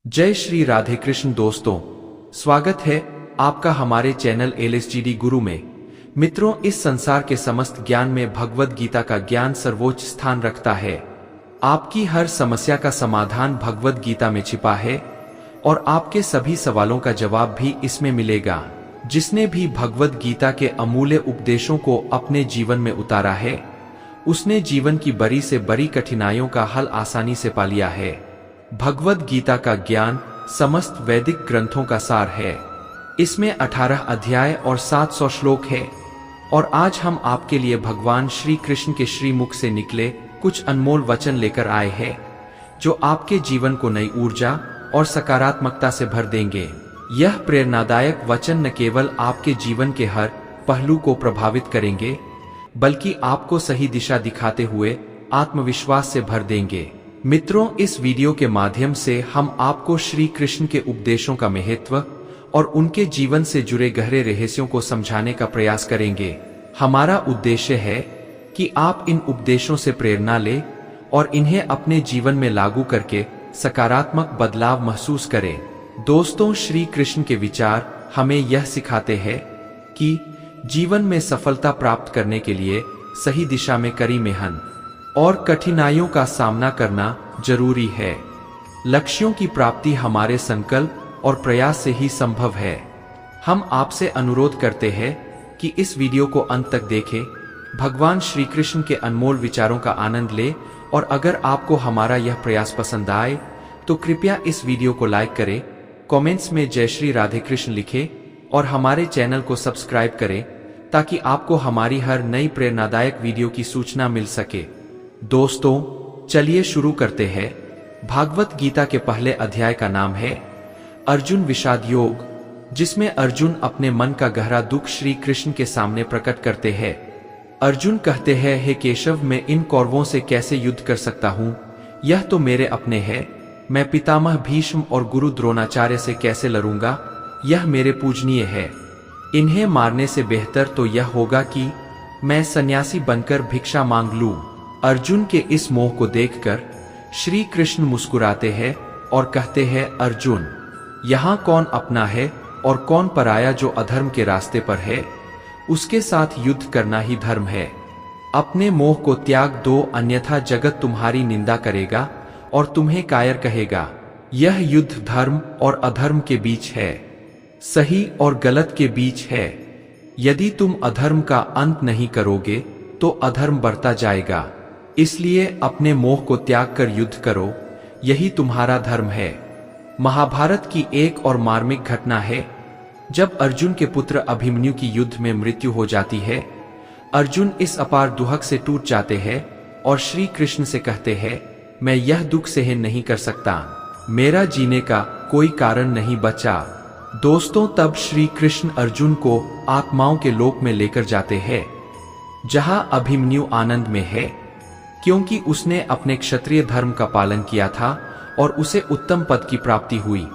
जय श्री राधे कृष्ण दोस्तों, स्वागत है आपका हमारे चैनल LSGD गुरु में। मित्रों, इस संसार के समस्त ज्ञान में भगवद गीता का ज्ञान सर्वोच्च स्थान रखता है। आपकी हर समस्या का समाधान भगवद गीता में छिपा है और आपके सभी सवालों का जवाब भी इसमें मिलेगा। जिसने भी भगवद गीता के अमूल्य उपदेशों को अपने जीवन में उतारा है, उसने जीवन की बड़ी से बड़ी कठिनाइयों का हल आसानी से पा लिया है। भगवद गीता का ज्ञान समस्त वैदिक ग्रंथों का सार है। इसमें 18 अध्याय और 700 श्लोक है और आज हम आपके लिए भगवान श्री कृष्ण के श्रीमुख से निकले कुछ अनमोल वचन लेकर आए हैं, जो आपके जीवन को नई ऊर्जा और सकारात्मकता से भर देंगे। यह प्रेरणादायक वचन न केवल आपके जीवन के हर पहलू को प्रभावित करेंगे, बल्कि आपको सही दिशा दिखाते हुए आत्मविश्वास से भर देंगे। मित्रों, इस वीडियो के माध्यम से हम आपको श्री कृष्ण के उपदेशों का महत्व और उनके जीवन से जुड़े गहरे रहस्यों को समझाने का प्रयास करेंगे। हमारा उद्देश्य है कि आप इन उपदेशों से प्रेरणा लें और इन्हें अपने जीवन में लागू करके सकारात्मक बदलाव महसूस करें। दोस्तों, श्री कृष्ण के विचार हमें यह सिखाते हैं कि जीवन में सफलता प्राप्त करने के लिए सही दिशा में कड़ी मेहनत और कठिनाइयों का सामना करना जरूरी है। लक्ष्यों की प्राप्ति हमारे संकल्प और प्रयास से ही संभव है। हम आपसे अनुरोध करते हैं कि इस वीडियो को अंत तक देखें, भगवान श्री कृष्ण के अनमोल विचारों का आनंद लें और अगर आपको हमारा यह प्रयास पसंद आए तो कृपया इस वीडियो को लाइक करें, कमेंट्स में जय श्री राधे कृष्ण लिखें और हमारे चैनल को सब्सक्राइब करें ताकि आपको हमारी हर नई प्रेरणादायक वीडियो की सूचना मिल सके। दोस्तों, चलिए शुरू करते हैं। भागवत गीता के पहले अध्याय का नाम है अर्जुन विषाद योग, जिसमें अर्जुन अपने मन का गहरा दुख श्री कृष्ण के सामने प्रकट करते हैं। अर्जुन कहते हैं, हे केशव, मैं इन कौरवों से कैसे युद्ध कर सकता हूँ? यह तो मेरे अपने हैं। मैं पितामह भीष्म और गुरु द्रोणाचार्य से कैसे लड़ूंगा? यह मेरे पूजनीय है। इन्हें मारने से बेहतर तो यह होगा कि मैं सन्यासी बनकर भिक्षा मांग लूं। अर्जुन के इस मोह को देखकर श्री कृष्ण मुस्कुराते हैं और कहते हैं, अर्जुन, यहाँ कौन अपना है और कौन पराया? जो अधर्म के रास्ते पर है उसके साथ युद्ध करना ही धर्म है। अपने मोह को त्याग दो, अन्यथा जगत तुम्हारी निंदा करेगा और तुम्हें कायर कहेगा। यह युद्ध धर्म और अधर्म के बीच है, सही और गलत के बीच है। यदि तुम अधर्म का अंत नहीं करोगे तो अधर्म बढ़ता जाएगा। इसलिए अपने मोह को त्याग कर युद्ध करो, यही तुम्हारा धर्म है। महाभारत की एक और मार्मिक घटना है जब अर्जुन के पुत्र अभिमन्यु की युद्ध में मृत्यु हो जाती है। अर्जुन इस अपार दुहक से टूट जाते हैं और श्री कृष्ण से कहते हैं, मैं यह दुख सहन नहीं कर सकता, मेरा जीने का कोई कारण नहीं बचा। दोस्तों, तब श्री कृष्ण अर्जुन को आत्माओं के लोक में लेकर जाते हैं, जहां अभिमन्यु आनंद में है, क्योंकि उसने अपने क्षत्रिय धर्म का पालन किया था और उसे उत्तम पद की प्राप्ति हुई।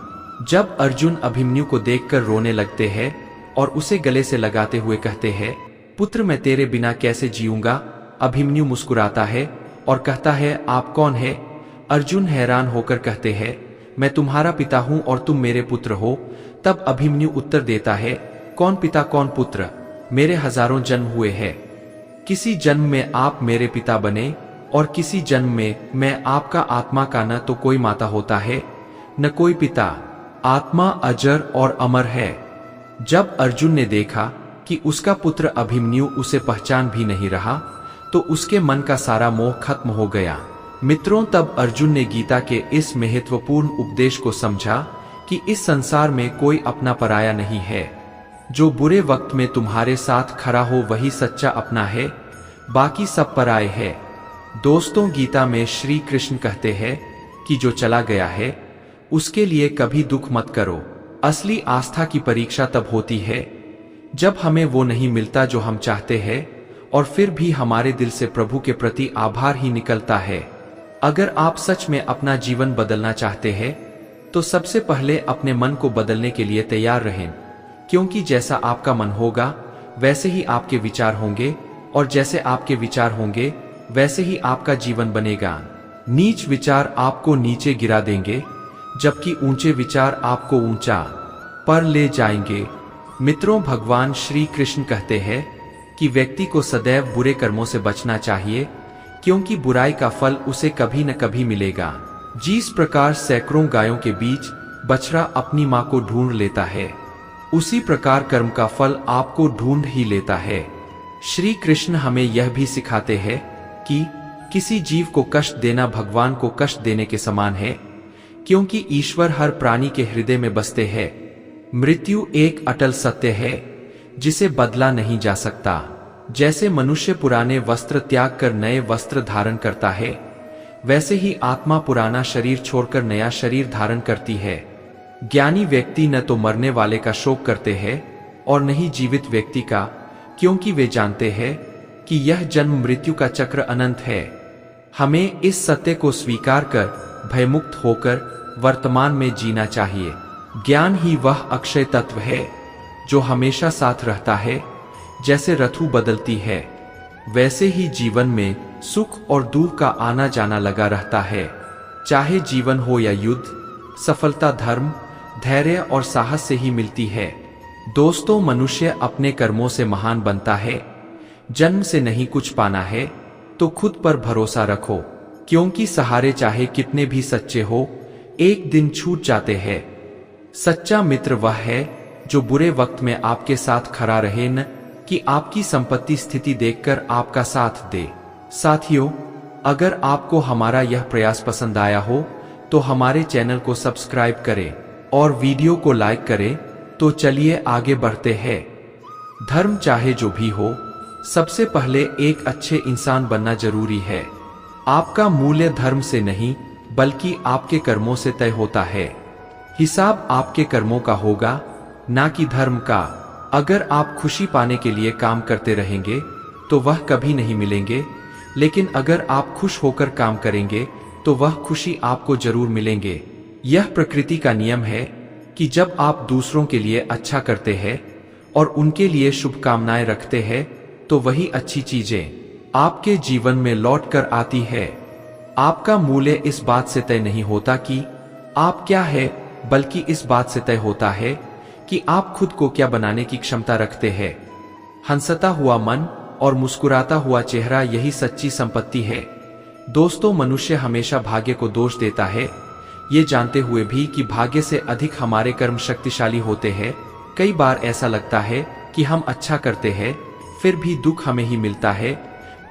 जब अर्जुन अभिमन्यु को देखकर रोने लगते हैं और उसे गले से लगाते हुए कहते हैं, पुत्र, मैं तेरे बिना कैसे जीऊंगा? अभिमन्यु मुस्कुराता है और कहता है, आप कौन है? अर्जुन हैरान होकर कहते हैं, मैं तुम्हारा पिता हूं और तुम मेरे पुत्र हो। तब अभिमन्यु उत्तर देता है, कौन पिता कौन पुत्र? मेरे हजारों जन्म हुए हैं। किसी जन्म में आप मेरे पिता बने और किसी जन्म में मैं आपका आत्मा का न तो कोई माता होता है न कोई पिता। आत्मा अजर और अमर है। जब अर्जुन ने देखा कि उसका पुत्र अभिमन्यु उसे पहचान भी नहीं रहा तो उसके मन का सारा मोह खत्म हो गया। मित्रों, तब अर्जुन ने गीता के इस महत्वपूर्ण उपदेश को समझा कि इस संसार में कोई अपना पराया नहीं है। जो बुरे वक्त में तुम्हारे साथ खड़ा हो वही सच्चा अपना है, बाकी सब पराये है। दोस्तों, गीता में श्री कृष्ण कहते हैं कि जो चला गया है उसके लिए कभी दुख मत करो। असली आस्था की परीक्षा तब होती है जब हमें वो नहीं मिलता जो हम चाहते हैं और फिर भी हमारे दिल से प्रभु के प्रति आभार ही निकलता है। अगर आप सच में अपना जीवन बदलना चाहते हैं तो सबसे पहले अपने मन को बदलने के लिए तैयार रहें, क्योंकि जैसा आपका मन होगा वैसे ही आपके विचार होंगे और जैसे आपके विचार होंगे वैसे ही आपका जीवन बनेगा। नीच विचार आपको नीचे गिरा देंगे जबकि ऊंचे विचार आपको ऊंचा पर ले जाएंगे। मित्रों, भगवान श्री कृष्ण कहते हैं कि व्यक्ति को सदैव बुरे कर्मों से बचना चाहिए, क्योंकि बुराई का फल उसे कभी न कभी मिलेगा। जिस प्रकार सैकड़ों गायों के बीच बछड़ा अपनी मां को ढूंढ लेता है, उसी प्रकार कर्म का फल आपको ढूंढ ही लेता है। श्री कृष्ण हमें यह भी सिखाते हैं कि किसी जीव को कष्ट देना भगवान को कष्ट देने के समान है, क्योंकि ईश्वर हर प्राणी के हृदय में बसते हैं। मृत्यु एक अटल सत्य है जिसे बदला नहीं जा सकता। जैसे मनुष्य पुराने वस्त्र त्याग कर नए वस्त्र धारण करता है, वैसे ही आत्मा पुराना शरीर छोड़कर नया शरीर धारण करती है। ज्ञानी व्यक्ति न तो मरने वाले का शोक करते हैं और न ही जीवित व्यक्ति का, क्योंकि वे जानते हैं कि यह जन्म मृत्यु का चक्र अनंत है। हमें इस सत्य को स्वीकार कर भयमुक्त होकर वर्तमान में जीना चाहिए। ज्ञान ही वह अक्षय तत्व है जो हमेशा साथ रहता है। जैसे ऋतु बदलती है, वैसे ही जीवन में सुख और दुख का आना जाना लगा रहता है। चाहे जीवन हो या युद्ध, सफलता धर्म, धैर्य और साहस से ही मिलती है। दोस्तों, मनुष्य अपने कर्मों से महान बनता है। जन्म से नहीं कुछ पाना है तो खुद पर भरोसा रखो, क्योंकि सहारे चाहे कितने भी सच्चे हो, एक दिन छूट जाते हैं। सच्चा मित्र वह है जो बुरे वक्त में आपके साथ खड़ा रहे, न कि आपकी संपत्ति स्थिति देखकर आपका साथ दे। साथियों, अगर आपको हमारा यह प्रयास पसंद आया हो तो हमारे चैनल को सब्सक्राइब करें और वीडियो को लाइक करें। तो चलिए आगे बढ़ते हैं। धर्म चाहे जो भी हो, सबसे पहले एक अच्छे इंसान बनना जरूरी है। आपका मूल्य धर्म से नहीं बल्कि आपके कर्मों से तय होता है। हिसाब आपके कर्मों का होगा, ना कि धर्म का। अगर आप खुशी पाने के लिए काम करते रहेंगे तो वह कभी नहीं मिलेंगे, लेकिन अगर आप खुश होकर काम करेंगे तो वह खुशी आपको जरूर मिलेंगे। यह प्रकृति का नियम है कि जब आप दूसरों के लिए अच्छा करते हैं और उनके लिए शुभकामनाएं रखते हैं तो वही अच्छी चीजें आपके जीवन में लौट कर आती है। आपका मूल्य इस बात से तय नहीं होता कि आप क्या है, बल्कि इस बात से तय होता है कि आप खुद को क्या बनाने की क्षमता रखते हैं। हंसता हुआ मन और मुस्कुराता हुआ चेहरा, यही सच्ची संपत्ति है। दोस्तों, मनुष्य हमेशा भाग्य को दोष देता है, ये जानते हुए भी कि भाग्य से अधिक हमारे कर्म शक्तिशाली होते हैं। कई बार ऐसा लगता है कि हम अच्छा करते हैं, फिर भी दुख हमें ही मिलता है,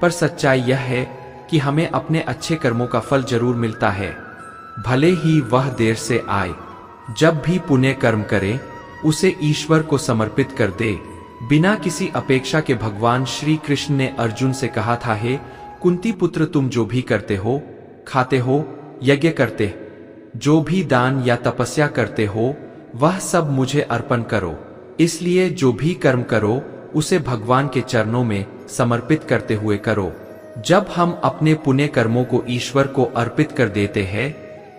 पर सच्चाई यह है कि हमें अपने अच्छे कर्मों का फल जरूर मिलता है, भले ही वह देर से आए। जब भी पुण्य कर्म करे, उसे ईश्वर को समर्पित कर दे, बिना किसी अपेक्षा के। भगवान श्री कृष्ण ने अर्जुन से कहा था, हे कुंती पुत्र, तुम जो भी करते हो, खाते हो, यज्ञ करते, जो भी दान या तपस्या करते हो, वह सब मुझे अर्पण करो। इसलिए जो भी कर्म करो उसे भगवान के चरणों में समर्पित करते हुए करो। जब हम अपने पुण्य कर्मों को ईश्वर को अर्पित कर देते हैं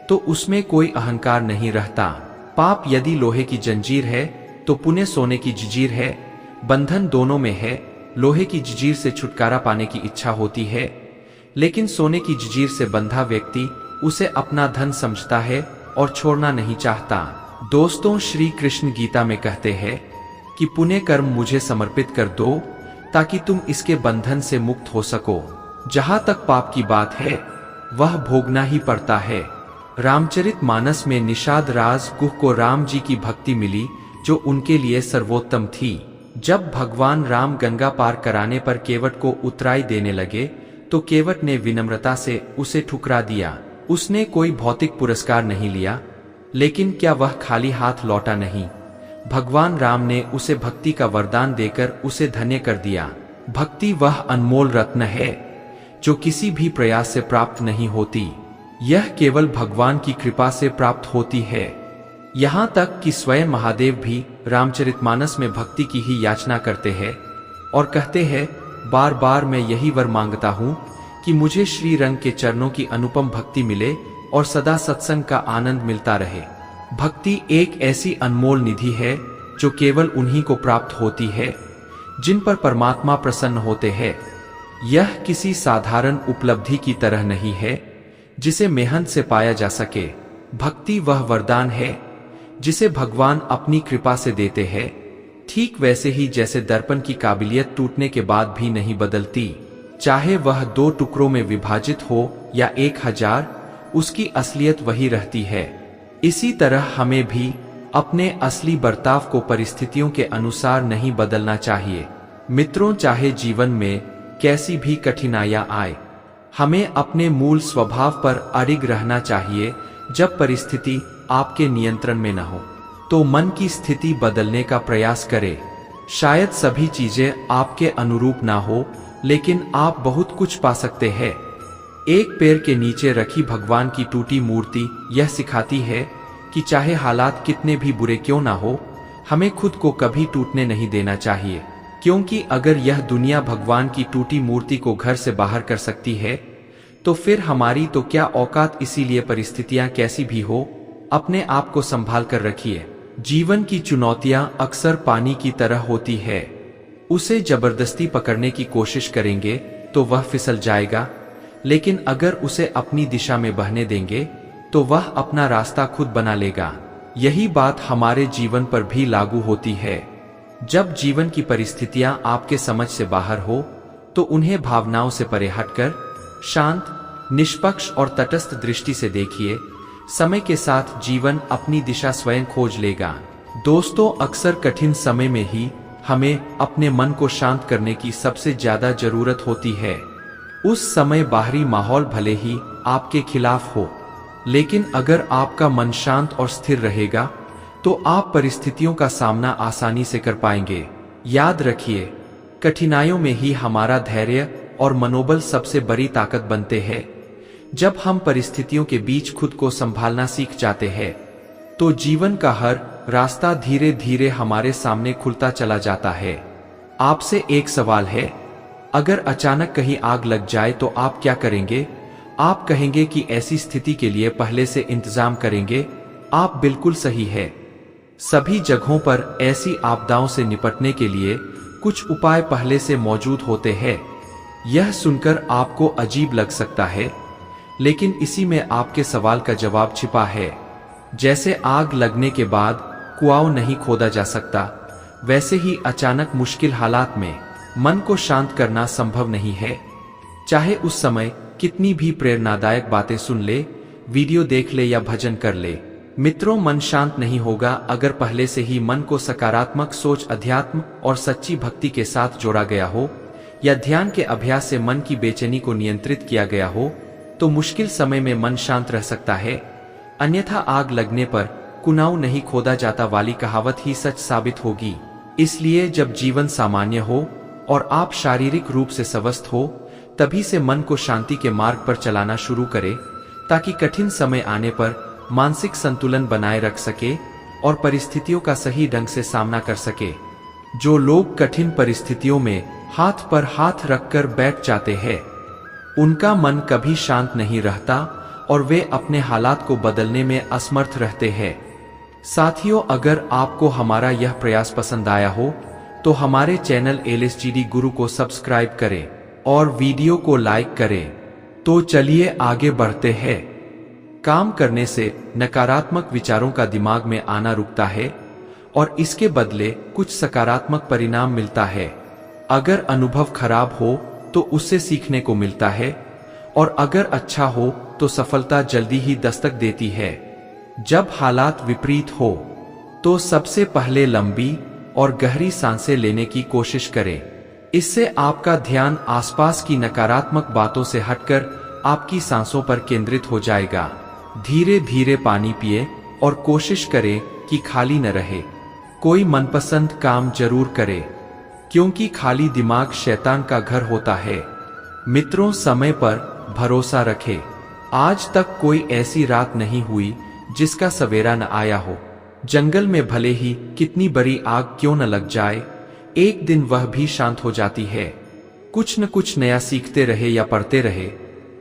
तो उसमें कोई अहंकार नहीं रहता। पाप यदि लोहे की जंजीर है तो पुण्य सोने की जंजीर है। बंधन दोनों में है। लोहे की जंजीर से छुटकारा पाने की इच्छा होती है, लेकिन सोने की जंजीर से बंधा व्यक्ति उसे अपना धन समझता है और छोड़ना नहीं चाहता। दोस्तों, श्री कृष्ण गीता में कहते हैं कि पुण्य कर्म मुझे समर्पित कर दो ताकि तुम इसके बंधन से मुक्त हो सको। जहां तक पाप की बात है, वह भोगना ही पड़ता है। रामचरितमानस में निषाद राज गुह को राम जी की भक्ति मिली, जो उनके लिए सर्वोत्तम थी। जब भगवान राम गंगा पार कराने पर केवट को उतराई देने लगे तो केवट ने विनम्रता से उसे ठुकरा दिया। उसने कोई भौतिक पुरस्कार नहीं लिया, लेकिन क्या वह खाली हाथ लौटा नहीं। भगवान राम ने उसे भक्ति का वरदान देकर उसे धन्य कर दिया। भक्ति वह अनमोल रत्न है जो किसी भी प्रयास से प्राप्त नहीं होती, यह केवल भगवान की कृपा से प्राप्त होती है। यहाँ तक कि स्वयं महादेव भी रामचरितमानस में भक्ति की ही याचना करते हैं और कहते हैं, बार बार मैं यही वर मांगता हूँ कि मुझे श्री रंग के चरणों की अनुपम भक्ति मिले और सदा सत्संग का आनंद मिलता रहे। भक्ति एक ऐसी अनमोल निधि है जो केवल उन्हीं को प्राप्त होती है जिन पर परमात्मा प्रसन्न होते हैं। यह किसी साधारण उपलब्धि की तरह नहीं है जिसे मेहनत से पाया जा सके। भक्ति वह वरदान है जिसे भगवान अपनी कृपा से देते हैं। ठीक वैसे ही जैसे दर्पण की काबिलियत टूटने के बाद भी नहीं बदलती, चाहे वह 2 टुकड़ों में विभाजित हो या 1000, उसकी असलियत वही रहती है। इसी तरह हमें भी अपने असली बर्ताव को परिस्थितियों के अनुसार नहीं बदलना चाहिए। मित्रों, चाहे जीवन में कैसी भी कठिनाइयां आए, हमें अपने मूल स्वभाव पर अडिग रहना चाहिए। जब परिस्थिति आपके नियंत्रण में न हो तो मन की स्थिति बदलने का प्रयास करें। शायद सभी चीजें आपके अनुरूप ना हो, लेकिन आप बहुत कुछ पा सकते हैं। एक पैर के नीचे रखी भगवान की टूटी मूर्ति यह सिखाती है कि चाहे हालात कितने भी बुरे क्यों ना हो, हमें खुद को कभी टूटने नहीं देना चाहिए। क्योंकि अगर यह दुनिया भगवान की टूटी मूर्ति को घर से बाहर कर सकती है, तो फिर हमारी तो क्या औकात। इसीलिए परिस्थितियां कैसी भी हो, अपने आप को संभाल कर रखिए। जीवन की चुनौतियां अक्सर पानी की तरह होती है। उसे जबरदस्ती पकड़ने की कोशिश करेंगे तो वह फिसल जाएगा, लेकिन अगर उसे अपनी दिशा में बहने देंगे तो वह अपना रास्ता खुद बना लेगा। यही बात हमारे जीवन पर भी लागू होती है। जब जीवन की परिस्थितियां आपके समझ से बाहर हो, तो उन्हें भावनाओं से परे हटकर शांत, निष्पक्ष और तटस्थ दृष्टि से देखिए। समय के साथ जीवन अपनी दिशा स्वयं खोज लेगा। दोस्तों, अक्सर कठिन समय में ही हमें अपने मन को शांत करने की सबसे ज्यादा जरूरत होती है। उस समय बाहरी माहौल भले ही आपके खिलाफ हो, लेकिन अगर आपका मन शांत और स्थिर रहेगा तो आप परिस्थितियों का सामना आसानी से कर पाएंगे। याद रखिए, कठिनाइयों में ही हमारा धैर्य और मनोबल सबसे बड़ी ताकत बनते हैं। जब हम परिस्थितियों के बीच खुद को संभालना सीख जाते हैं, तो जीवन का हर रास्ता धीरे धीरे हमारे सामने खुलता चला जाता है। आपसे एक सवाल है, अगर अचानक कहीं आग लग जाए तो आप क्या करेंगे? आप कहेंगे कि ऐसी स्थिति के लिए पहले से इंतजाम करेंगे। आप बिल्कुल सही है। सभी जगहों पर ऐसी आपदाओं से निपटने के लिए कुछ उपाय पहले से मौजूद होते हैं। यह सुनकर आपको अजीब लग सकता है, लेकिन इसी में आपके सवाल का जवाब छिपा है। जैसे आग लगने के बाद कुआं नहीं खोदा जा सकता, वैसे ही अचानक मुश्किल हालात में मन को शांत करना संभव नहीं है। चाहे उस समय कितनी भी प्रेरणादायक बातें सुन ले, वीडियो देख ले या भजन कर ले, मित्रों, मन शांत नहीं होगा अगर पहले से ही मन को सकारात्मक सोच, अध्यात्म और सच्ची भक्ति के साथ जोड़ा गया हो, या ध्यान के अभ्यास से मन की बेचैनी को नियंत्रित किया गया हो। तो मुश्किल समय में मन शांत रह सकता है। अन्यथा आग लगने पर कुआं नहीं खोदा जाता वाली कहावत ही सच साबित होगी। इसलिए जब जीवन सामान्य हो और आप शारीरिक रूप से स्वस्थ हो, तभी से मन को शांति के मार्ग पर चलाना शुरू करें, ताकि कठिन समय आने पर मानसिक संतुलन बनाए रख सके और परिस्थितियों का सही ढंग से सामना कर सके। जो लोग कठिन परिस्थितियों में हाथ पर हाथ रखकर बैठ जाते हैं, उनका मन कभी शांत नहीं रहता और वे अपने हालात को बदलने में असमर्थ रहते हैं। साथियों, अगर आपको हमारा यह प्रयास पसंद आया हो तो हमारे चैनल LSGD गुरु को सब्सक्राइब करें और वीडियो को लाइक करें। तो चलिए आगे बढ़ते हैं। काम करने से नकारात्मक विचारों का दिमाग में आना रुकता है और इसके बदले कुछ सकारात्मक परिणाम मिलता है। अगर अनुभव खराब हो तो उससे सीखने को मिलता है, और अगर अच्छा हो तो सफलता जल्दी ही दस्तक देती है। जब हालात विपरीत हो तो सबसे पहले लंबी और गहरी सांसें लेने की कोशिश करें। इससे आपका ध्यान आसपास की नकारात्मक बातों से हटकर आपकी सांसों पर केंद्रित हो जाएगा। धीरे धीरे पानी पिए और कोशिश करें कि खाली न रहे। कोई मनपसंद काम जरूर करें, क्योंकि खाली दिमाग शैतान का घर होता है। मित्रों, समय पर भरोसा रखें। आज तक कोई ऐसी रात नहीं हुई जिसका सवेरा न आया हो। जंगल में भले ही कितनी बड़ी आग क्यों न लग जाए, एक दिन वह भी शांत हो जाती है। कुछ न कुछ नया सीखते रहे या पढ़ते रहे,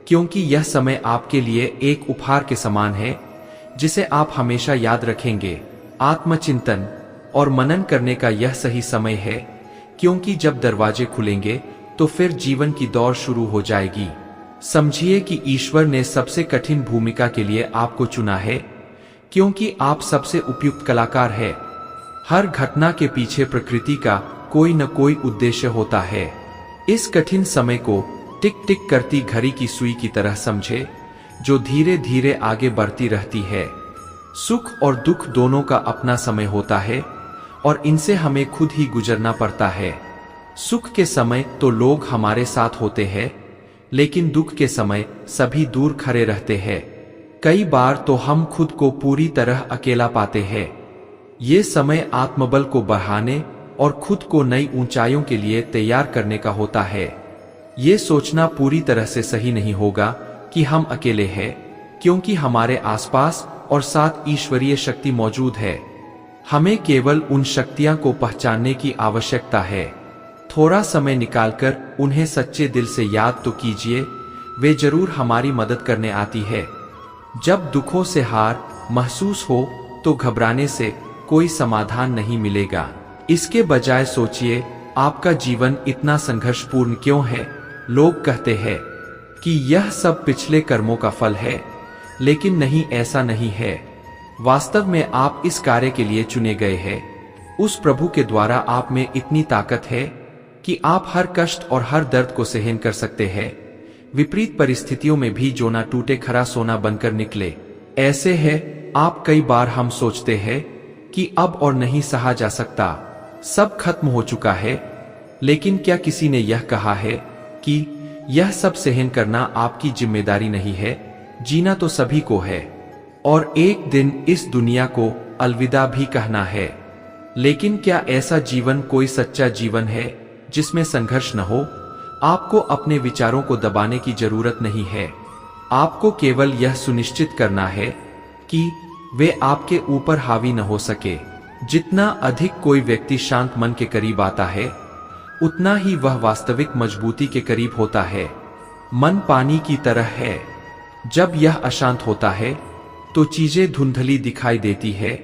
क्योंकि यह समय आपके लिए एक उपहार के समान है जिसे आप हमेशा याद रखेंगे। आत्मचिंतन और मनन करने का यह सही समय है, क्योंकि जब दरवाजे खुलेंगे तो फिर जीवन की दौड़ शुरू हो जाएगी। समझिए कि ईश्वर ने सबसे कठिन भूमिका के लिए आपको चुना है, क्योंकि आप सबसे उपयुक्त कलाकार हैं। हर घटना के पीछे प्रकृति का कोई न कोई उद्देश्य होता है। इस कठिन समय को टिक टिक करती घड़ी की सुई की तरह समझे, जो धीरे धीरे आगे बढ़ती रहती है। सुख और दुख दोनों का अपना समय होता है और इनसे हमें खुद ही गुजरना पड़ता है। सुख के समय तो लोग हमारे साथ होते हैं, लेकिन दुख के समय सभी दूर खड़े रहते हैं। कई बार तो हम खुद को पूरी तरह अकेला पाते हैं। ये समय आत्मबल को बढ़ाने और खुद को नई ऊंचाइयों के लिए तैयार करने का होता है। ये सोचना पूरी तरह से सही नहीं होगा कि हम अकेले हैं, क्योंकि हमारे आसपास और साथ ईश्वरीय शक्ति मौजूद है। हमें केवल उन शक्तियां को पहचानने की आवश्यकता है। थोड़ा समय निकालकर उन्हें सच्चे दिल से याद तो कीजिए, वे जरूर हमारी मदद करने आती है। जब दुखों से हार महसूस हो तो घबराने से कोई समाधान नहीं मिलेगा। इसके बजाय सोचिए, आपका जीवन इतना संघर्षपूर्ण क्यों है? लोग कहते हैं कि यह सब पिछले कर्मों का फल है, लेकिन नहीं, ऐसा नहीं है। वास्तव में आप इस कार्य के लिए चुने गए हैं। उस प्रभु के द्वारा आप में इतनी ताकत है कि आप हर कष्ट और हर दर्द को सहन कर सकते हैं। विपरीत परिस्थितियों में भी जो ना टूटे खरा सोना बनकर निकले, ऐसे है आप। कई बार हम सोचते हैं कि अब और नहीं सहा जा सकता, सब खत्म हो चुका है। लेकिन क्या किसी ने यह कहा है कि यह सब सहन करना आपकी जिम्मेदारी नहीं है? जीना तो सभी को है, और एक दिन इस दुनिया को अलविदा भी कहना है। लेकिन क्या ऐसा जीवन कोई सच्चा जीवन है जिसमें संघर्ष न हो? आपको अपने विचारों को दबाने की जरूरत नहीं है। आपको केवल यह सुनिश्चित करना है कि वे आपके ऊपर हावी न हो सके। जितना अधिक कोई व्यक्ति शांत मन के करीब आता है, उतना ही वह वास्तविक मजबूती के करीब होता है। मन पानी की तरह है, जब यह अशांत होता है तो चीजें धुंधली दिखाई देती है,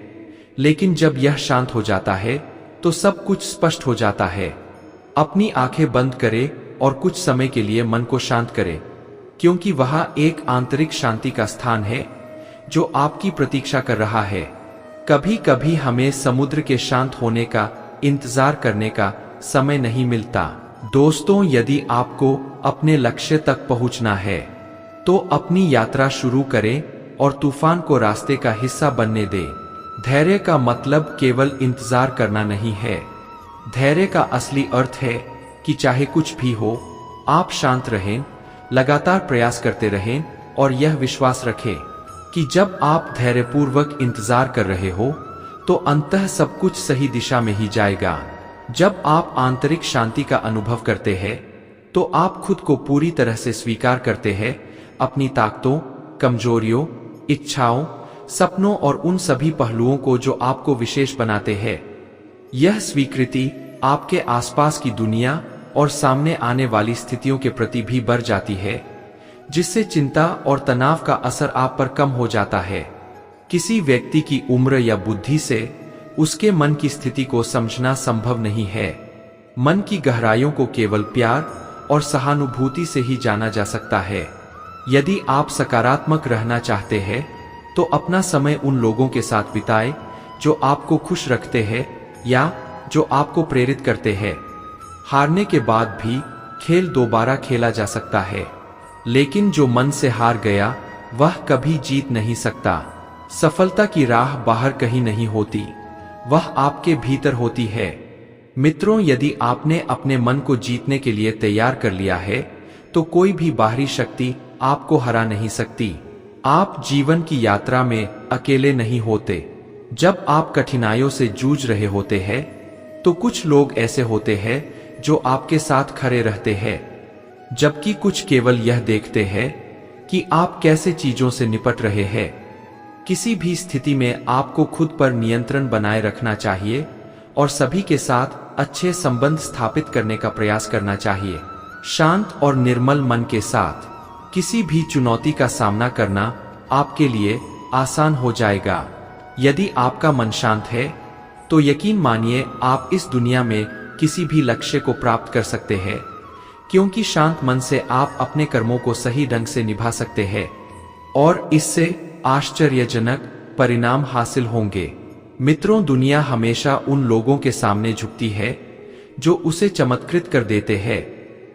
लेकिन जब यह शांत हो जाता है तो सब कुछ स्पष्ट हो जाता है। अपनी आंखें बंद करें और कुछ समय के लिए मन को शांत करें, क्योंकि वहां एक आंतरिक शांति का स्थान है जो आपकी प्रतीक्षा कर रहा है। कभी कभी हमें समुद्र के शांत होने का इंतजार करने का समय नहीं मिलता। दोस्तों, यदि आपको अपने लक्ष्य तक पहुंचना है तो अपनी यात्रा शुरू करें और तूफान को रास्ते का हिस्सा बनने दें। धैर्य का मतलब केवल इंतजार करना नहीं है। धैर्य का असली अर्थ है कि चाहे कुछ भी हो, आप शांत रहें, लगातार प्रयास करते रहें और यह विश्वास रखें कि जब आप धैर्यपूर्वक इंतजार कर रहे हो तो अंततः सब कुछ सही दिशा में ही जाएगा। जब आप आंतरिक शांति का अनुभव करते हैं तो आप खुद को पूरी तरह से स्वीकार करते हैं, अपनी ताकतों, कमजोरियों, इच्छाओं, सपनों और उन सभी पहलुओं को जो आपको विशेष बनाते हैं। यह स्वीकृति आपके आसपास की दुनिया और सामने आने वाली स्थितियों के प्रति भी बढ़ जाती है, जिससे चिंता और तनाव का असर आप पर कम हो जाता है। किसी व्यक्ति की उम्र या बुद्धि से उसके मन की स्थिति को समझना संभव नहीं है। मन की गहराइयों को केवल प्यार और सहानुभूति से ही जाना जा सकता है। यदि आप सकारात्मक रहना चाहते हैं तो अपना समय उन लोगों के साथ बिताएं जो आपको खुश रखते हैं या जो आपको प्रेरित करते हैं। हारने के बाद भी खेल दोबारा खेला जा सकता है, लेकिन जो मन से हार गया वह कभी जीत नहीं सकता। सफलता की राह बाहर कहीं नहीं होती, वह आपके भीतर होती है। मित्रों, यदि आपने अपने मन को जीतने के लिए तैयार कर लिया है तो कोई भी बाहरी शक्ति आपको हरा नहीं सकती। आप जीवन की यात्रा में अकेले नहीं होते। जब आप कठिनाइयों से जूझ रहे होते हैं तो कुछ लोग ऐसे होते हैं जो आपके साथ खड़े रहते हैं, जबकि कुछ केवल यह देखते हैं कि आप कैसे चीजों से निपट रहे हैं। किसी भी स्थिति में आपको खुद पर नियंत्रण बनाए रखना चाहिए और सभी के साथ अच्छे संबंध स्थापित करने का प्रयास करना चाहिए। शांत और निर्मल मन के साथ किसी भी चुनौती का सामना करना आपके लिए आसान हो जाएगा। यदि आपका मन शांत है तो यकीन मानिए आप इस दुनिया में किसी भी लक्ष्य को प्राप्त कर सकते हैं, क्योंकि शांत मन से आप अपने कर्मों को सही ढंग से निभा सकते हैं और इससे आश्चर्यजनक परिणाम हासिल होंगे। मित्रों, दुनिया हमेशा उन लोगों के सामने झुकती है जो उसे चमत्कृत कर देते हैं।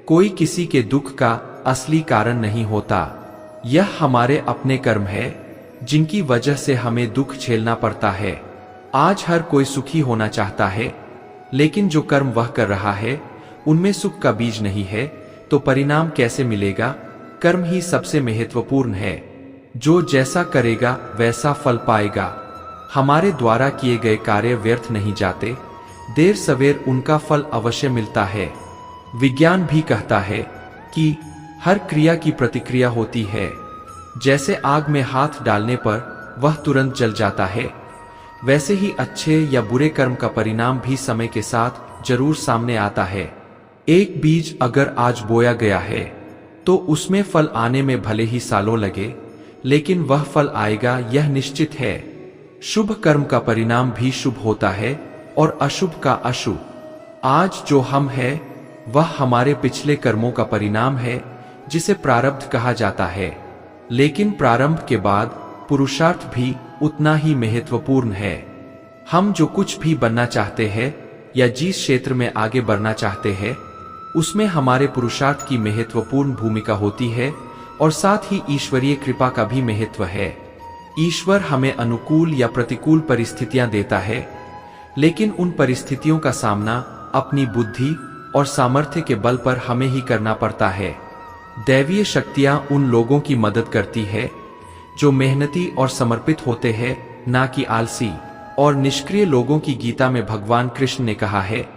कोई किसी के दुख का असली कारण नहीं होता। यह हमारे अपने कर्म है जिनकी वजह से हमें दुख झेलना पड़ता है। आज हर कोई सुखी होना चाहता है, लेकिन जो कर्म वह कर रहा है उनमें सुख का बीज नहीं है, तो परिणाम कैसे मिलेगा? कर्म ही सबसे महत्वपूर्ण है। जो जैसा करेगा वैसा फल पाएगा। हमारे द्वारा किए गए कार्य व्यर्थ नहीं जाते, देर सवेर उनका फल अवश्य मिलता है। विज्ञान भी कहता है कि हर क्रिया की प्रतिक्रिया होती है। जैसे आग में हाथ डालने पर वह तुरंत जल जाता है, वैसे ही अच्छे या बुरे कर्म का परिणाम भी समय के साथ जरूर सामने आता है। एक बीज अगर आज बोया गया है तो उसमें फल आने में भले ही सालों लगे, लेकिन वह फल आएगा, यह निश्चित है। शुभ कर्म का परिणाम भी शुभ होता है और अशुभ का अशुभ। आज जो हम हैं वह हमारे पिछले कर्मों का परिणाम है, जिसे प्रारब्ध कहा जाता है। लेकिन प्रारंभ के बाद पुरुषार्थ भी उतना ही महत्वपूर्ण है। हम जो कुछ भी बनना चाहते हैं या जिस क्षेत्र में आगे बढ़ना चाहते हैं, उसमें हमारे पुरुषार्थ की महत्वपूर्ण भूमिका होती है और साथ ही ईश्वरीय कृपा का भी महत्व है। ईश्वर हमें अनुकूल या प्रतिकूल परिस्थितियां देता है, लेकिन उन परिस्थितियों का सामना अपनी बुद्धि और सामर्थ्य के बल पर हमें ही करना पड़ता है। दैवीय शक्तियां उन लोगों की मदद करती है जो मेहनती और समर्पित होते हैं, ना कि आलसी और निष्क्रिय लोगों की। गीता में भगवान कृष्ण ने कहा है,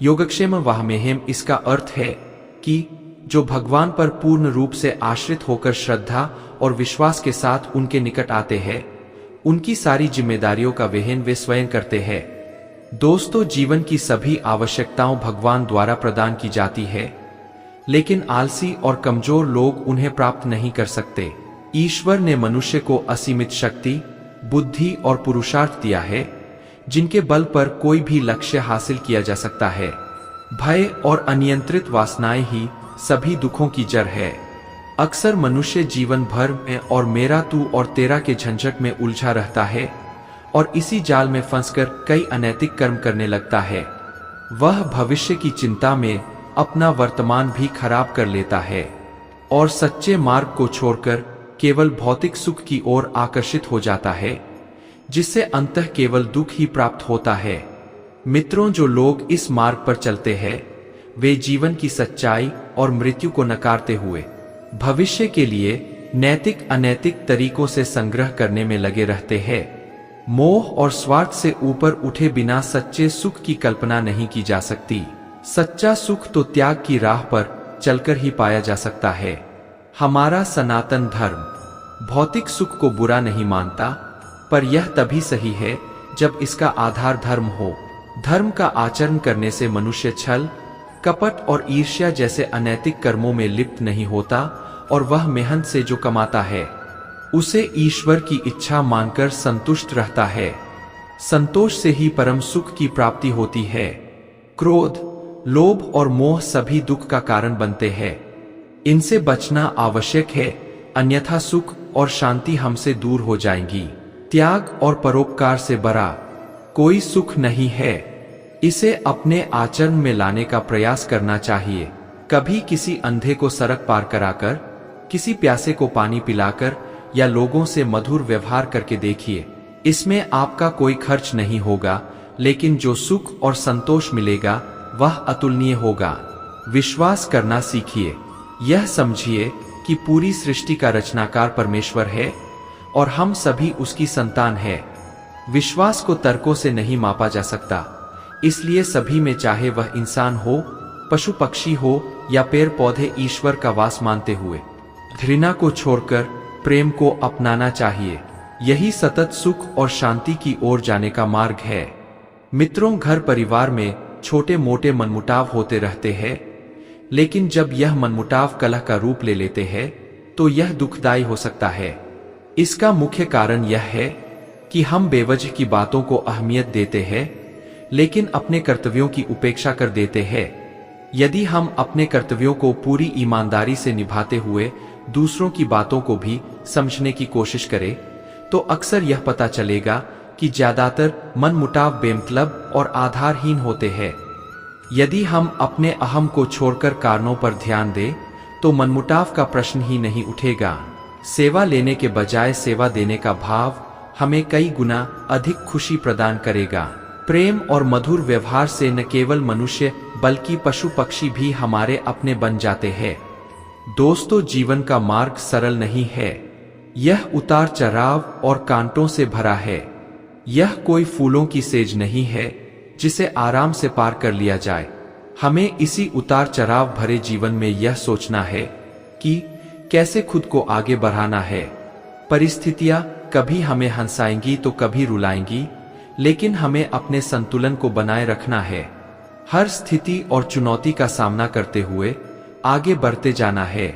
योगक्षेम वाहमेहम। इसका अर्थ है कि जो भगवान पर पूर्ण रूप से आश्रित होकर श्रद्धा और विश्वास के साथ उनके निकट आते हैं, उनकी सारी जिम्मेदारियों का वहन वे स्वयं करते हैं। दोस्तों, जीवन की सभी आवश्यकताओं भगवान द्वारा प्रदान की जाती है, लेकिन आलसी और कमजोर लोग उन्हें प्राप्त नहीं कर सकते। ईश्वर ने मनुष्य को असीमित शक्ति, बुद्धि और पुरुषार्थ दिया है, जिनके बल पर कोई भी लक्ष्य हासिल किया जा सकता है। भय और अनियंत्रित वासनाएं ही सभी दुखों की जड़ है। अक्सर मनुष्य जीवन भर में और मेरा, तू और तेरा के झंझट में उलझा रहता है और इसी जाल में फंसकर कई अनैतिक कर्म करने लगता है। वह भविष्य की चिंता में अपना वर्तमान भी खराब कर लेता है और सच्चे मार्ग को छोड़कर केवल भौतिक सुख की ओर आकर्षित हो जाता है, जिससे अंततः केवल दुख ही प्राप्त होता है। मित्रों, जो लोग इस मार्ग पर चलते हैं वे जीवन की सच्चाई और मृत्यु को नकारते हुए भविष्य के लिए नैतिक अनैतिक तरीकों से संग्रह करने में लगे रहते हैं। मोह और स्वार्थ से ऊपर उठे बिना सच्चे सुख की कल्पना नहीं की जा सकती। सच्चा सुख तो त्याग की राह पर चलकर ही पाया जा सकता है। हमारा सनातन धर्म भौतिक सुख को बुरा नहीं मानता, पर यह तभी सही है जब इसका आधार धर्म हो। धर्म का आचरण करने से मनुष्य छल, कपट और ईर्ष्या जैसे अनैतिक कर्मों में लिप्त नहीं होता और वह मेहनत से जो कमाता है उसे ईश्वर की इच्छा मानकर संतुष्ट रहता है। संतोष से ही परम सुख की प्राप्ति होती है। क्रोध, लोभ और मोह सभी दुख का कारण बनते हैं। इनसे बचना आवश्यक है, अन्यथा सुख और शांति हमसे दूर हो जाएंगी। त्याग और परोपकार से बड़ा कोई सुख नहीं है। इसे अपने आचरण में लाने का प्रयास करना चाहिए। कभी किसी अंधे को सड़क पार कराकर, किसी प्यासे को पानी पिलाकर या लोगों से मधुर व्यवहार करके देखिए। इसमें आपका कोई खर्च नहीं होगा, लेकिन जो सुख और संतोष मिलेगा वह अतुलनीय होगा। विश्वास करना सीखिए। यह समझिए कि पूरी सृष्टि का रचनाकार परमेश्वर है और हम सभी उसकी संतान है। विश्वास को तर्कों से नहीं मापा जा सकता, इसलिए सभी में, चाहे वह इंसान हो, पशु पक्षी हो या पेड़ पौधे, ईश्वर का वास मानते हुए घृणा को छोड़कर प्रेम को अपनाना चाहिए। यही सतत सुख और शांति की ओर जाने का मार्ग है। मित्रों, घर परिवार में छोटे मोटे मनमुटाव होते रहते हैं, लेकिन जब यह मनमुटाव कलह का रूप ले लेते हैं तो यह दुखदायी हो सकता है। इसका मुख्य कारण यह है कि हम बेवजह की बातों को अहमियत देते हैं, लेकिन अपने कर्तव्यों की उपेक्षा कर देते हैं। यदि हम अपने कर्तव्यों को पूरी ईमानदारी से निभाते हुए दूसरों की बातों को भी समझने की कोशिश करें, तो अक्सर यह पता चलेगा कि ज्यादातर मनमुटाव बेमतलब और आधारहीन होते हैं। यदि हम अपने अहम को छोड़कर कारणों पर ध्यान दें, तो मनमुटाव का प्रश्न ही नहीं उठेगा। सेवा लेने के बजाय सेवा देने का भाव हमें कई गुना अधिक खुशी प्रदान करेगा। प्रेम और मधुर व्यवहार से न केवल मनुष्य बल्कि पशु पक्षी भी हमारे अपने बन जाते हैं। दोस्तों, जीवन का मार्ग सरल नहीं है। यह उतार चढ़ाव और कांटों से भरा है। यह कोई फूलों की सेज नहीं है जिसे आराम से पार कर लिया जाए। हमें इसी उतार चढ़ाव भरे जीवन में यह सोचना है कि कैसे खुद को आगे बढ़ाना है। परिस्थितियां कभी हमें हंसाएंगी तो कभी रुलाएंगी, लेकिन हमें अपने संतुलन को बनाए रखना है। हर स्थिति और चुनौती का सामना करते हुए आगे बढ़ते जाना है।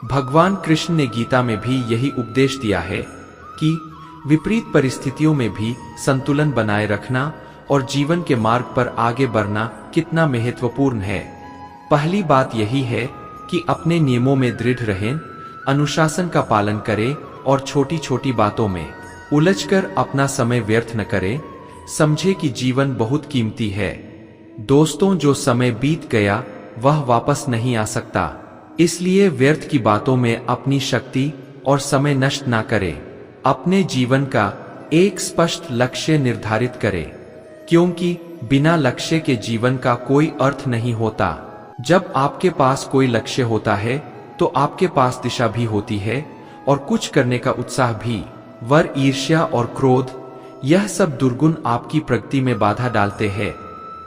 भगवान कृष्ण ने गीता में भी यही उपदेश दिया है कि विपरीत परिस्थितियों में भी संतुलन बनाए रखना और जीवन के मार्ग पर आगे बढ़ना कितना महत्वपूर्ण है। पहली बात यही है कि अपने नियमों में दृढ़ रहें, अनुशासन का पालन करें और छोटी छोटी बातों में उलझकर अपना समय व्यर्थ न करें। समझे कि जीवन बहुत कीमती है। दोस्तों, जो समय बीत गया वह वापस नहीं आ सकता, इसलिए व्यर्थ की बातों में अपनी शक्ति और समय नष्ट ना करें। अपने जीवन का एक स्पष्ट लक्ष्य निर्धारित करें, क्योंकि बिना लक्ष्य के जीवन का कोई अर्थ नहीं होता। जब आपके पास कोई लक्ष्य होता है तो आपके पास दिशा भी होती है और कुछ करने का उत्साह भी। वर ईर्ष्या और क्रोध, यह सब दुर्गुण आपकी प्रगति में बाधा डालते हैं।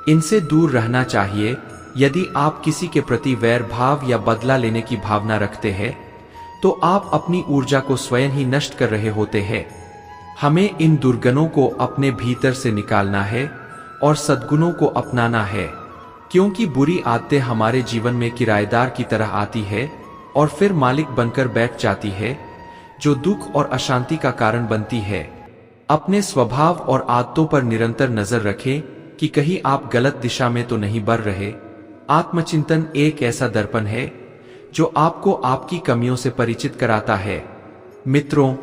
इनसे दूर रहना चाहिए। यदि आप किसी के प्रति वैर भाव या बदला लेने की भावना रखते हैं, तो आप अपनी ऊर्जा को स्वयं ही नष्ट कर रहे होते हैं। हमें इन दुर्गुणों को अपने भीतर से निकालना है और सद्गुणों को अपनाना है, क्योंकि बुरी आदतें हमारे जीवन में किराएदार की तरह आती है और फिर मालिक बनकर बैठ जाती है, जो दुख और अशांति का कारण बनती है। अपने स्वभाव और आदतों पर निरंतर नजर रखें कि कहीं आप गलत दिशा में तो नहीं बढ़ रहे। आत्मचिंतन एक ऐसा दर्पण है जो आपको आपकी कमियों से परिचित कराता है। मित्रों,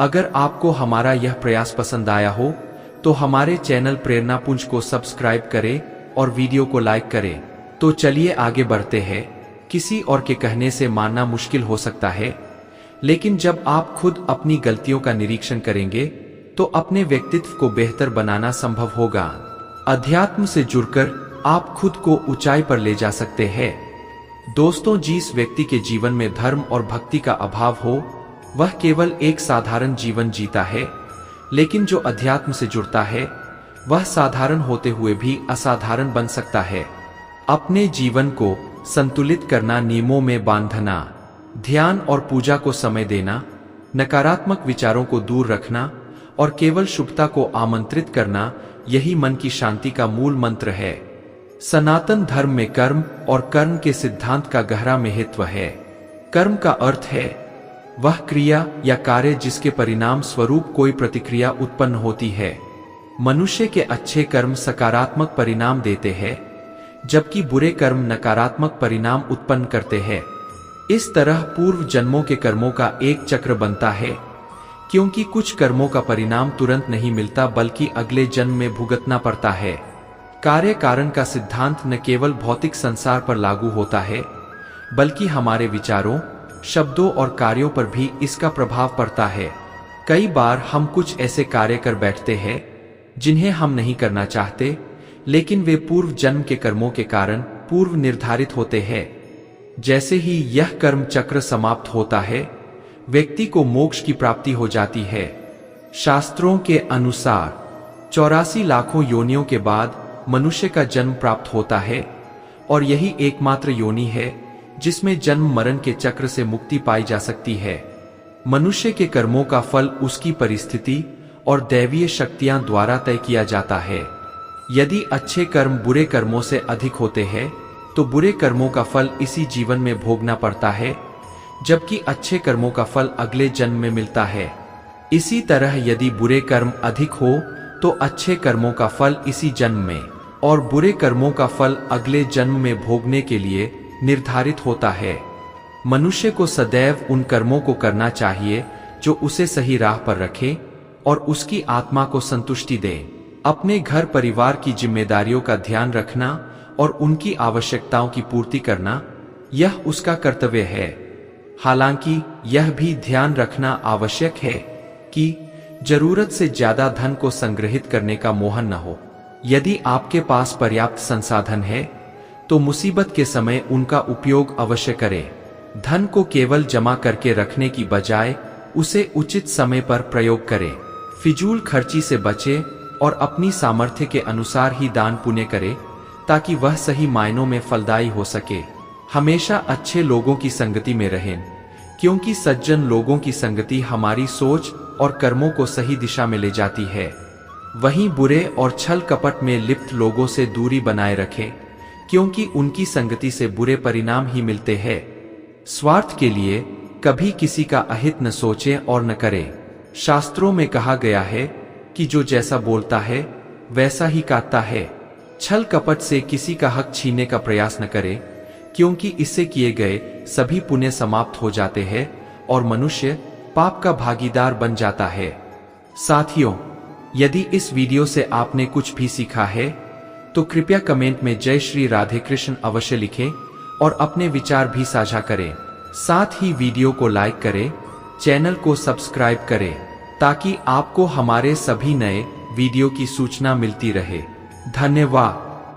अगर आपको हमारा यह प्रयास पसंद आया हो तो हमारे चैनल प्रेरणा पुंज को सब्सक्राइब करें और वीडियो को लाइक करें। तो चलिए आगे बढ़ते हैं। किसी और के कहने से मानना मुश्किल हो सकता है, लेकिन जब आप खुद अपनी गलतियों का निरीक्षण करेंगे तो अपने व्यक्तित्व को बेहतर बनाना संभव होगा। अध्यात्म से जुड़कर आप खुद को ऊंचाई पर ले जा सकते हैं। दोस्तों, जिस व्यक्ति के जीवन में धर्म और भक्ति का अभाव हो वह केवल एक साधारण जीवन जीता है, लेकिन जो अध्यात्म से जुड़ता है वह साधारण होते हुए भी असाधारण बन सकता है। अपने जीवन को संतुलित करना, नियमों में बांधना, ध्यान और पूजा को समय देना, नकारात्मक विचारों को दूर रखना और केवल शुभता को आमंत्रित करना, यही मन की शांति का मूल मंत्र है। सनातन धर्म में कर्म और कर्म के सिद्धांत का गहरा महत्व है। कर्म का अर्थ है वह क्रिया या कार्य जिसके परिणाम स्वरूप कोई प्रतिक्रिया उत्पन्न होती है। मनुष्य के अच्छे कर्म सकारात्मक परिणाम देते हैं, जबकि बुरे कर्म नकारात्मक परिणाम उत्पन्न करते हैं। इस तरह पूर्व जन्मों के कर्मों का एक चक्र बनता है, क्योंकि कुछ कर्मों का परिणाम तुरंत नहीं मिलता बल्कि अगले जन्म में भुगतना पड़ता है। कार्य कारण का सिद्धांत न केवल भौतिक संसार पर लागू होता है, बल्कि हमारे विचारों, शब्दों और कार्यों पर भी इसका प्रभाव पड़ता है। कई बार हम कुछ ऐसे कार्य कर बैठते हैं जिन्हें हम नहीं करना चाहते, लेकिन वे पूर्व जन्म के कर्मों के कारण पूर्व निर्धारित होते हैं। जैसे ही यह कर्म चक्र समाप्त होता है, व्यक्ति को मोक्ष की प्राप्ति हो जाती है। शास्त्रों के अनुसार 84 लाखों योनियों के बाद मनुष्य का जन्म प्राप्त होता है, और यही एकमात्र योनि है जिसमें जन्म मरण के चक्र से मुक्ति पाई जा सकती है। मनुष्य के कर्मों का फल उसकी परिस्थिति और दैवीय शक्तियां द्वारा तय किया जाता है। यदि अच्छे कर्म बुरे कर्मों से अधिक होते हैं, तो बुरे कर्मों का फल इसी जीवन में भोगना पड़ता है, जबकि अच्छे कर्मों का फल अगले जन्म में मिलता है। इसी तरह यदि बुरे कर्म अधिक हो तो अच्छे कर्मों का फल इसी जन्म में और बुरे कर्मों का फल अगले जन्म में भोगने के लिए निर्धारित होता है। मनुष्य को सदैव उन कर्मों को करना चाहिए जो उसे सही राह पर रखे और उसकी आत्मा को संतुष्टि दे। अपने घर परिवार की जिम्मेदारियों का ध्यान रखना और उनकी आवश्यकताओं की पूर्ति करना, यह उसका कर्तव्य है। हालांकि यह भी ध्यान रखना आवश्यक है कि जरूरत से ज्यादा धन को संग्रहित करने का मोह न हो। यदि आपके पास पर्याप्त संसाधन है तो मुसीबत के समय उनका उपयोग अवश्य करें। धन को केवल जमा करके रखने की बजाय उसे उचित समय पर प्रयोग करें। फिजूल खर्ची से बचें और अपनी सामर्थ्य के अनुसार ही दान पुण्य करें ताकि वह सही मायनों में फलदायी हो सके। हमेशा अच्छे लोगों की संगति में रहें, क्योंकि सज्जन लोगों की संगति हमारी सोच और कर्मों को सही दिशा में ले जाती है। वहीं बुरे और छल कपट में लिप्त लोगों से दूरी बनाए रखें, क्योंकि उनकी संगति से बुरे परिणाम ही मिलते हैं। स्वार्थ के लिए कभी किसी का अहित न सोचें और न करें। शास्त्रों में कहा गया है कि जो जैसा बोलता है वैसा ही काटता है। छल कपट से किसी का हक छीनने का प्रयास न करें, क्योंकि इससे किए गए सभी पुण्य समाप्त हो जाते हैं और मनुष्य पाप का भागीदार बन जाता है। साथियों, यदि इस वीडियो से आपने कुछ भी सीखा है तो कृपया कमेंट में जय श्री राधे कृष्ण अवश्य लिखें और अपने विचार भी साझा करें। साथ ही वीडियो को लाइक करें, चैनल को सब्सक्राइब करें ताकि आपको हमारे सभी नए वीडियो की सूचना मिलती रहे। धन्यवाद।